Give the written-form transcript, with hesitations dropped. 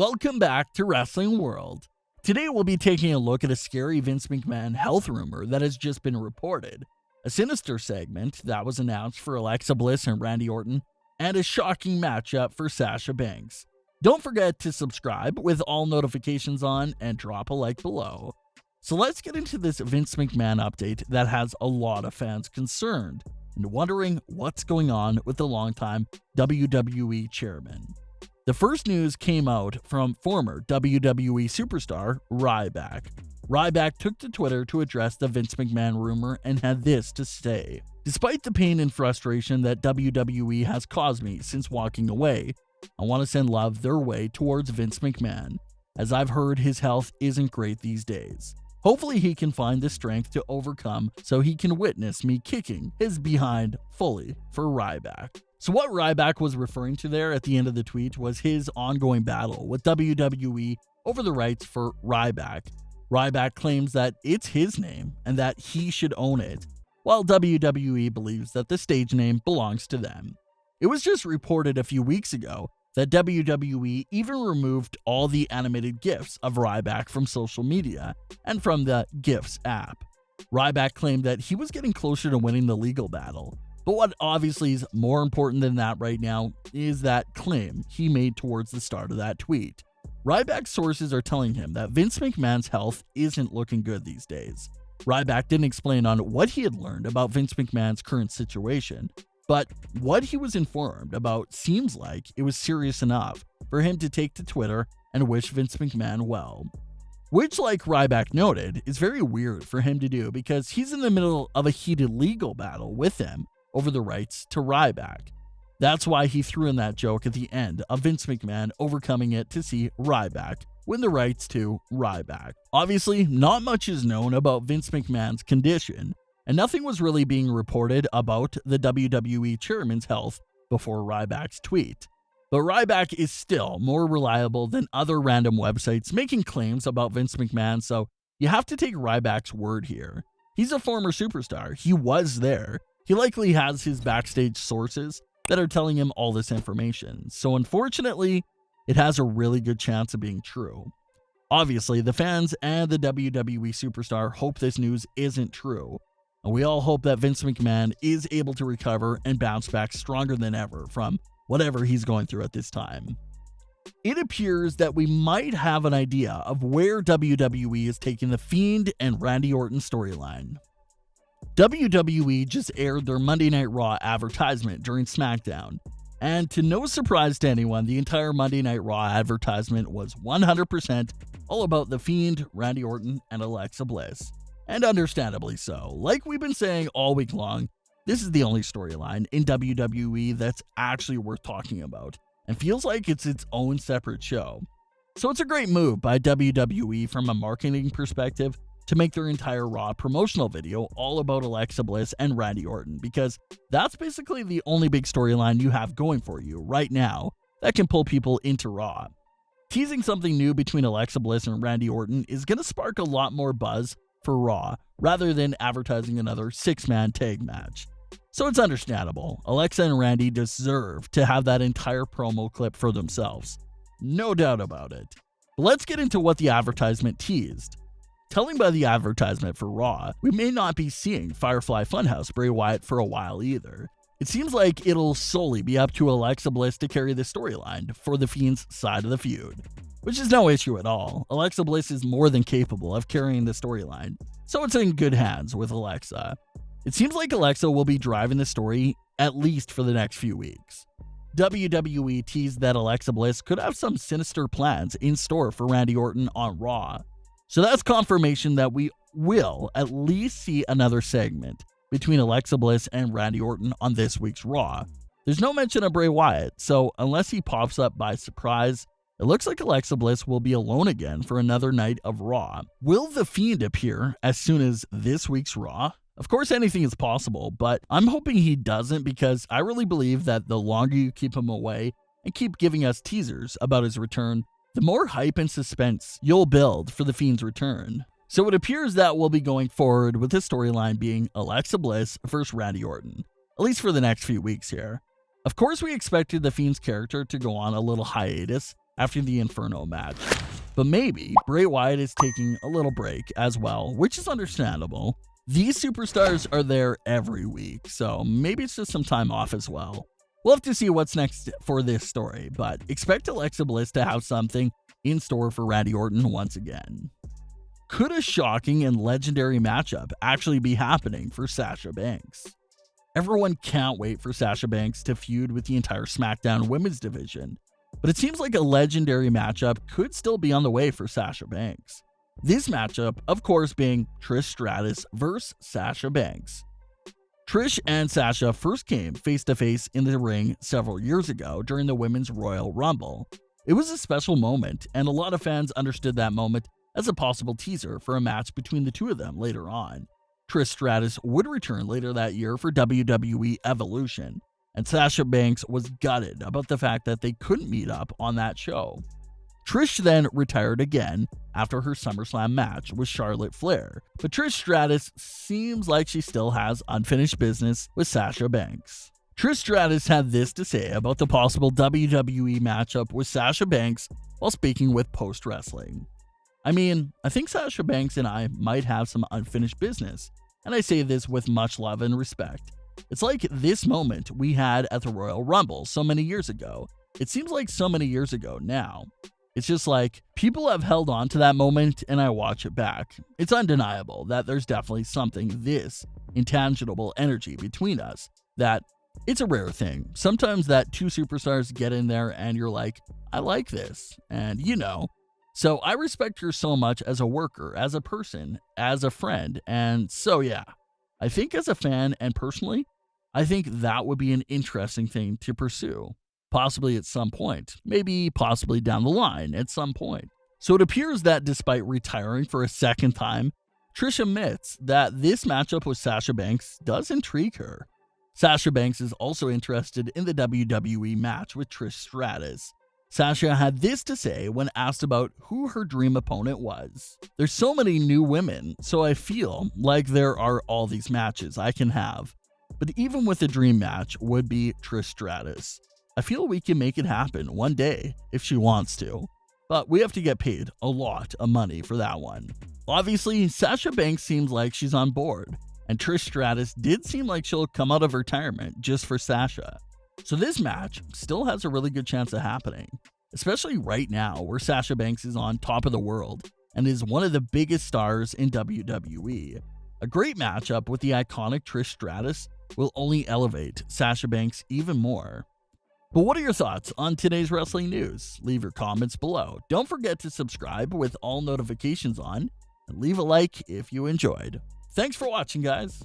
Welcome back to Wrestling World. Today we'll be taking a look at a scary Vince McMahon health rumor that has just been reported, a Sinister segment that was announced for Alexa Bliss and Randy Orton, and a shocking matchup for Sasha Banks. Don't forget to subscribe with all notifications on and drop a like below. So let's get into this Vince McMahon update that has a lot of fans concerned and wondering what's going on with the longtime WWE chairman. The first news came out from former WWE superstar Ryback. Ryback took to Twitter to address the Vince McMahon rumor and had this to say: "Despite the pain and frustration that WWE has caused me since walking away, I want to send love their way towards Vince McMahon, as I've heard his health isn't great these days. Hopefully he can find the strength to overcome so he can witness me kicking his behind fully for Ryback." So what Ryback was referring to there at the end of the tweet was his ongoing battle with WWE over the rights for Ryback. Ryback claims that it's his name and that he should own it, while WWE believes that the stage name belongs to them. It was just reported a few weeks ago that WWE even removed all the animated GIFs of Ryback from social media and from the GIFs app. Ryback claimed that he was getting closer to winning the legal battle, but what obviously is more important than that right now is that claim he made towards the start of that tweet. Ryback's sources are telling him that Vince McMahon's health isn't looking good these days. Ryback didn't explain on what he had learned about Vince McMahon's current situation, but what he was informed about seems like it was serious enough for him to take to Twitter and wish Vince McMahon well. Which, like Ryback noted, is very weird for him to do because he's in the middle of a heated legal battle with him over the rights to Ryback. That's why he threw in that joke at the end of Vince McMahon overcoming it to see Ryback win the rights to Ryback. Obviously, not much is known about Vince McMahon's condition, and nothing was really being reported about the WWE chairman's health before Ryback's tweet. But Ryback is still more reliable than other random websites making claims about Vince McMahon, so you have to take Ryback's word here. He's a former superstar. He was there. He likely has his backstage sources that are telling him all this information. So unfortunately, it has a really good chance of being true. Obviously, the fans and the WWE superstar hope this news isn't true. And we all hope that Vince McMahon is able to recover and bounce back stronger than ever from whatever he's going through at this time. It appears that we might have an idea of where WWE is taking the Fiend and Randy Orton storyline. WWE just aired their Monday Night Raw advertisement during SmackDown, and to no surprise to anyone, the entire Monday Night Raw advertisement was 100% all about the Fiend, Randy Orton, and Alexa Bliss. And understandably so. Like we've been saying all week long, this is the only storyline in WWE that's actually worth talking about, and feels like it's its own separate show. So it's a great move by WWE from a marketing perspective to make their entire Raw promotional video all about Alexa Bliss and Randy Orton, because that's basically the only big storyline you have going for you right now that can pull people into Raw. Teasing something new between Alexa Bliss and Randy Orton is going to spark a lot more buzz for Raw, rather than advertising another 6-man tag match. So it's understandable. Alexa and Randy deserve to have that entire promo clip for themselves. No doubt about it. But let's get into what the advertisement teased. Telling by the advertisement for Raw, we may not be seeing Firefly Funhouse Bray Wyatt for a while either. It seems like it'll solely be up to Alexa Bliss to carry the storyline for the Fiend's side of the feud, which is no issue at all. Alexa Bliss is more than capable of carrying the storyline, so it's in good hands with Alexa. It seems like Alexa will be driving the story at least for the next few weeks. WWE teased that Alexa Bliss could have some sinister plans in store for Randy Orton on Raw. So that's confirmation that we will at least see another segment between Alexa Bliss and Randy Orton on this week's Raw. There's no mention of Bray Wyatt, so unless he pops up by surprise, it looks like Alexa Bliss will be alone again for another night of Raw. Will The Fiend appear as soon as this week's Raw? Of course, anything is possible, but I'm hoping he doesn't, because I really believe that the longer you keep him away and keep giving us teasers about his return, the more hype and suspense you'll build for The Fiend's return. So it appears that we'll be going forward with this storyline being Alexa Bliss versus Randy Orton, at least for the next few weeks here. Of course, we expected The Fiend's character to go on a little hiatus after the Inferno match. But maybe Bray Wyatt is taking a little break as well, which is understandable. These superstars are there every week, so maybe it's just some time off as well. We'll have to see what's next for this story, but expect Alexa Bliss to have something in store for Randy Orton once again. Could a shocking and legendary matchup actually be happening for Sasha Banks? Everyone can't wait for Sasha Banks to feud with the entire SmackDown women's division, but it seems like a legendary matchup could still be on the way for Sasha Banks. This matchup, of course, being Trish Stratus versus Sasha Banks. Trish and Sasha first came face-to-face in the ring several years ago during the Women's Royal Rumble. It was a special moment, and a lot of fans understood that moment as a possible teaser for a match between the two of them later on. Trish Stratus would return later that year for WWE Evolution, and Sasha Banks was gutted about the fact that they couldn't meet up on that show. Trish then retired again after her SummerSlam match with Charlotte Flair, but Trish Stratus seems like she still has unfinished business with Sasha Banks. Trish Stratus had this to say about the possible WWE matchup with Sasha Banks while speaking with Post Wrestling. I mean, I think Sasha Banks and I might have some unfinished business, and I say this with much love and respect. It's like this moment we had at the Royal Rumble so many years ago. It seems like so many years ago now. It's just like people have held on to that moment and I watch it back. It's undeniable that there's definitely something this intangible energy between us that it's a rare thing. Sometimes that two superstars get in there and you're like, I like this. And you know. So I respect her so much as a worker, as a person, as a friend. And so yeah, I think as a fan and personally, I think that would be an interesting thing to pursue. Possibly at some point, maybe possibly down the line at some point. So it appears that despite retiring for a second time, Trish admits that this matchup with Sasha Banks does intrigue her. Sasha Banks is also interested in the WWE match with Trish Stratus. Sasha had this to say when asked about who her dream opponent was. There's so many new women, so I feel like there are all these matches I can have. But even with a dream match would be Trish Stratus. I feel we can make it happen one day if she wants to, but we have to get paid a lot of money for that one. Obviously, Sasha Banks seems like she's on board, and Trish Stratus did seem like she'll come out of retirement just for Sasha. So this match still has a really good chance of happening, especially right now where Sasha Banks is on top of the world and is one of the biggest stars in WWE. A great matchup with the iconic Trish Stratus will only elevate Sasha Banks even more. But what are your thoughts on today's wrestling news? Leave your comments below. Don't forget to subscribe with all notifications on, and leave a like if you enjoyed. Thanks for watching, guys.